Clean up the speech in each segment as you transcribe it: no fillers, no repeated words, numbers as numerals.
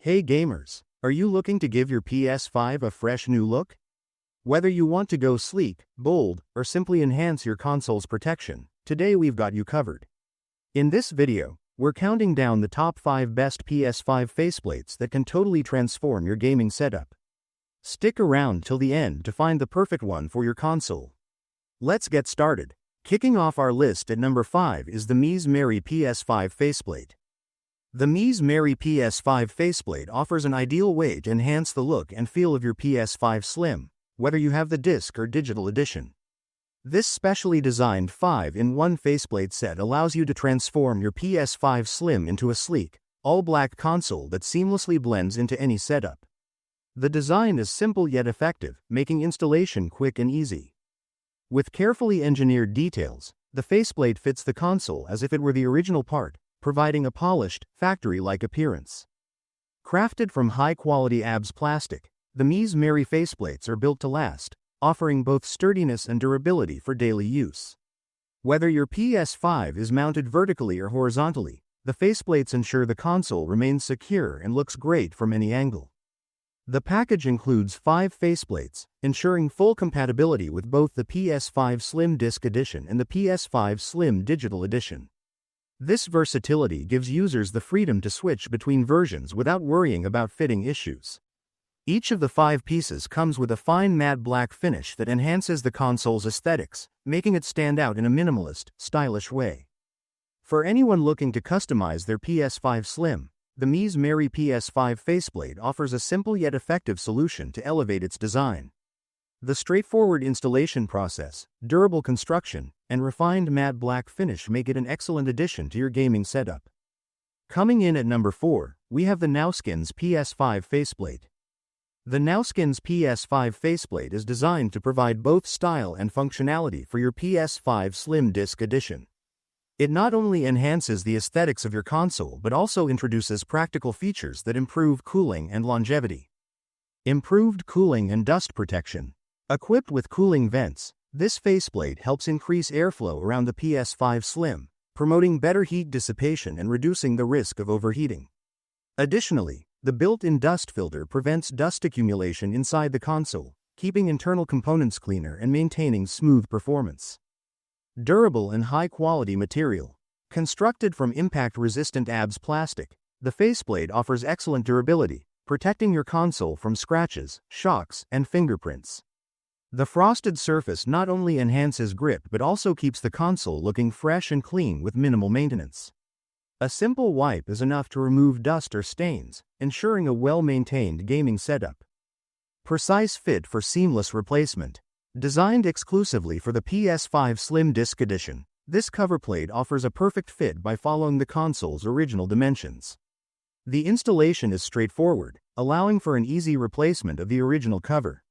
Hey gamers, are you looking to give your PS5 a fresh new look? Whether you want to go sleek, bold, or simply enhance your console's protection, today we've got you covered. In this video, we're counting down the top 5 best PS5 faceplates that can totally transform your gaming setup. Stick around till the end to find the perfect one for your console. Let's get started. Kicking off our list at number 5 is the Mes Merry PS5 Faceplate. The Mes Merry PS5 Faceplate offers an ideal way to enhance the look and feel of your PS5 Slim, whether you have the disc or digital edition. This specially designed 5-in-1 faceplate set allows you to transform your PS5 Slim into a sleek, all-black console that seamlessly blends into any setup. The design is simple yet effective, making installation quick and easy. With carefully engineered details, the faceplate fits the console as if it were the original part, providing a polished, factory-like appearance. Crafted from high-quality ABS plastic, the Mes Merry faceplates are built to last, offering both sturdiness and durability for daily use. Whether your PS5 is mounted vertically or horizontally, the faceplates ensure the console remains secure and looks great from any angle. The package includes 5 faceplates, ensuring full compatibility with both the PS5 Slim Disc Edition and the PS5 Slim Digital Edition. This versatility gives users the freedom to switch between versions without worrying about fitting issues. Each of the 5 pieces comes with a fine matte black finish that enhances the console's aesthetics, making it stand out in a minimalist, stylish way. For anyone looking to customize their PS5 Slim, the Mes Merry PS5 faceplate offers a simple yet effective solution to elevate its design. The straightforward installation process, durable construction, and refined matte black finish make it an excellent addition to your gaming setup. Coming in at number 4, we have the Nowskins PS5 Faceplate. The Nowskins PS5 Faceplate is designed to provide both style and functionality for your PS5 Slim Disc Edition. It not only enhances the aesthetics of your console but also introduces practical features that improve cooling and longevity. Improved cooling and dust protection. Equipped with cooling vents, this faceplate helps increase airflow around the PS5 Slim, promoting better heat dissipation and reducing the risk of overheating. Additionally, the built-in dust filter prevents dust accumulation inside the console, keeping internal components cleaner and maintaining smooth performance. Durable and high-quality material. Constructed from impact-resistant ABS plastic, the faceplate offers excellent durability, protecting your console from scratches, shocks, and fingerprints. The frosted surface not only enhances grip but also keeps the console looking fresh and clean with minimal maintenance. A simple wipe is enough to remove dust or stains, ensuring a well-maintained gaming setup. Precise fit for seamless replacement. Designed exclusively for the PS5 Slim Disc Edition, this cover plate offers a perfect fit by following the console's original dimensions. The installation is straightforward, allowing for an easy replacement of the original cover.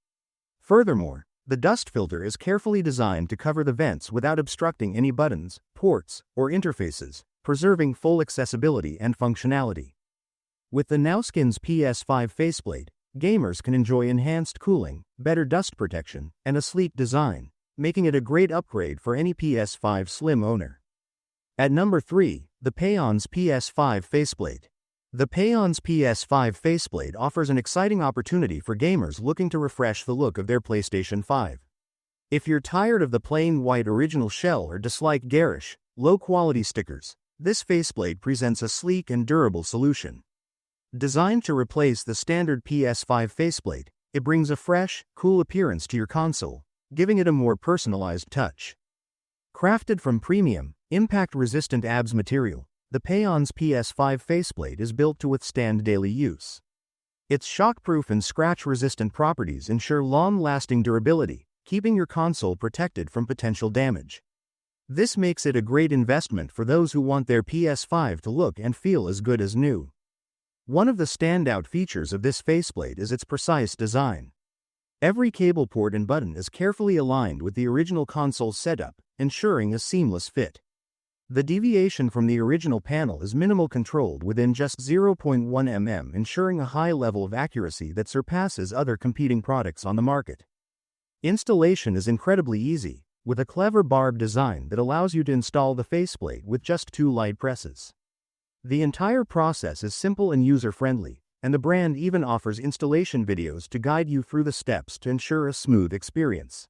Furthermore, the dust filter is carefully designed to cover the vents without obstructing any buttons, ports, or interfaces, preserving full accessibility and functionality. With the Nowskins PS5 faceplate, gamers can enjoy enhanced cooling, better dust protection, and a sleek design, making it a great upgrade for any PS5 Slim owner. At number 3, the Peyanz PS5 Faceplate. The Peyanz PS5 Faceplate offers an exciting opportunity for gamers looking to refresh the look of their PlayStation 5. If you're tired of the plain white original shell or dislike garish, low-quality stickers, this faceplate presents a sleek and durable solution. Designed to replace the standard PS5 faceplate, it brings a fresh, cool appearance to your console, giving it a more personalized touch. Crafted from premium, impact-resistant ABS material, the Peyanz PS5 faceplate is built to withstand daily use. Its shockproof and scratch-resistant properties ensure long-lasting durability, keeping your console protected from potential damage. This makes it a great investment for those who want their PS5 to look and feel as good as new. One of the standout features of this faceplate is its precise design. Every cable port and button is carefully aligned with the original console setup, ensuring a seamless fit. The deviation from the original panel is minimal, controlled within just 0.1 mm, ensuring a high level of accuracy that surpasses other competing products on the market. Installation is incredibly easy, with a clever barb design that allows you to install the faceplate with just 2 light presses. The entire process is simple and user-friendly, and the brand even offers installation videos to guide you through the steps to ensure a smooth experience.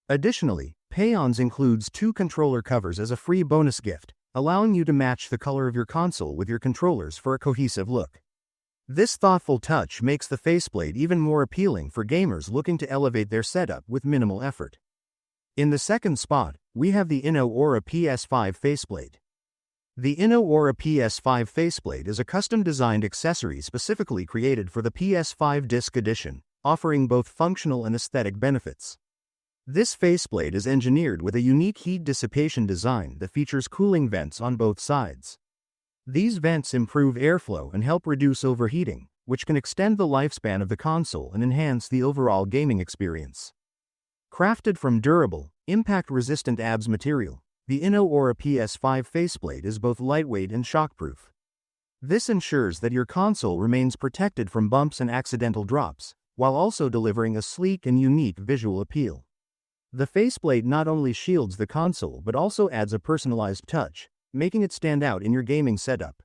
Additionally, Peyanz includes 2 controller covers as a free bonus gift, allowing you to match the color of your console with your controllers for a cohesive look. This thoughtful touch makes the faceplate even more appealing for gamers looking to elevate their setup with minimal effort. In the second spot, we have the InnoAura PS5 Faceplate. The InnoAura PS5 Faceplate is a custom-designed accessory specifically created for the PS5 Disc Edition, offering both functional and aesthetic benefits. This faceplate is engineered with a unique heat dissipation design that features cooling vents on both sides. These vents improve airflow and help reduce overheating, which can extend the lifespan of the console and enhance the overall gaming experience. Crafted from durable, impact-resistant ABS material, the InnoAura PS5 faceplate is both lightweight and shockproof. This ensures that your console remains protected from bumps and accidental drops, while also delivering a sleek and unique visual appeal. The faceplate not only shields the console but also adds a personalized touch, making it stand out in your gaming setup.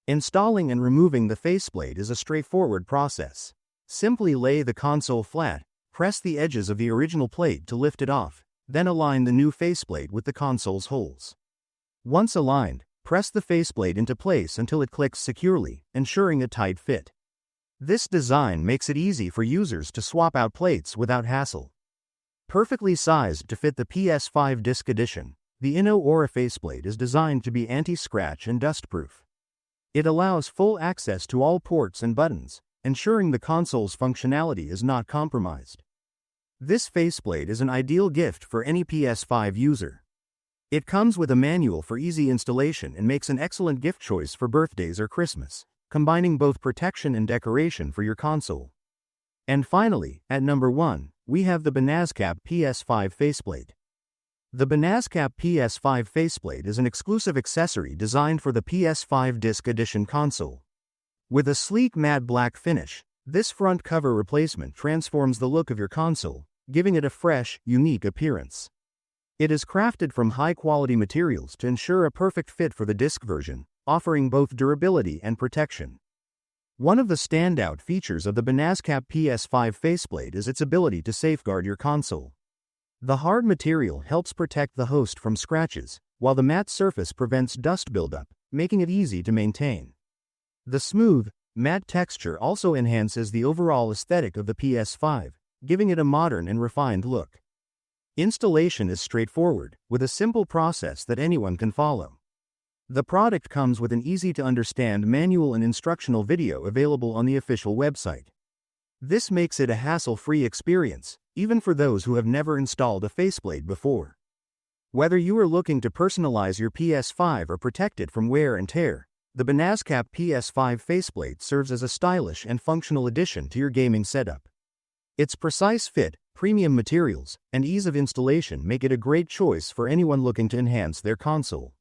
Installing and removing the faceplate is a straightforward process. Simply lay the console flat, press the edges of the original plate to lift it off, then align the new faceplate with the console's holes. Once aligned, press the faceplate into place until it clicks securely, ensuring a tight fit. This design makes it easy for users to swap out plates without hassle. Perfectly sized to fit the PS5 Disc Edition, the InnoAura faceplate is designed to be anti-scratch and dust-proof. It allows full access to all ports and buttons, ensuring the console's functionality is not compromised. This faceplate is an ideal gift for any PS5 user. It comes with a manual for easy installation and makes an excellent gift choice for birthdays or Christmas, combining both protection and decoration for your console. And finally, at number 1, we have the Benazcap PS5 Faceplate. The Benazcap PS5 Faceplate is an exclusive accessory designed for the PS5 Disc Edition console. With a sleek matte black finish, this front cover replacement transforms the look of your console, giving it a fresh, unique appearance. It is crafted from high-quality materials to ensure a perfect fit for the disc version, offering both durability and protection. One of the standout features of the Benazcap PS5 faceplate is its ability to safeguard your console. The hard material helps protect the host from scratches, while the matte surface prevents dust buildup, making it easy to maintain. The smooth, matte texture also enhances the overall aesthetic of the PS5, giving it a modern and refined look. Installation is straightforward, with a simple process that anyone can follow. The product comes with an easy-to-understand manual and instructional video available on the official website. This makes it a hassle-free experience, even for those who have never installed a faceplate before. Whether you are looking to personalize your PS5 or protect it from wear and tear, the Benazcap PS5 faceplate serves as a stylish and functional addition to your gaming setup. Its precise fit, premium materials, and ease of installation make it a great choice for anyone looking to enhance their console.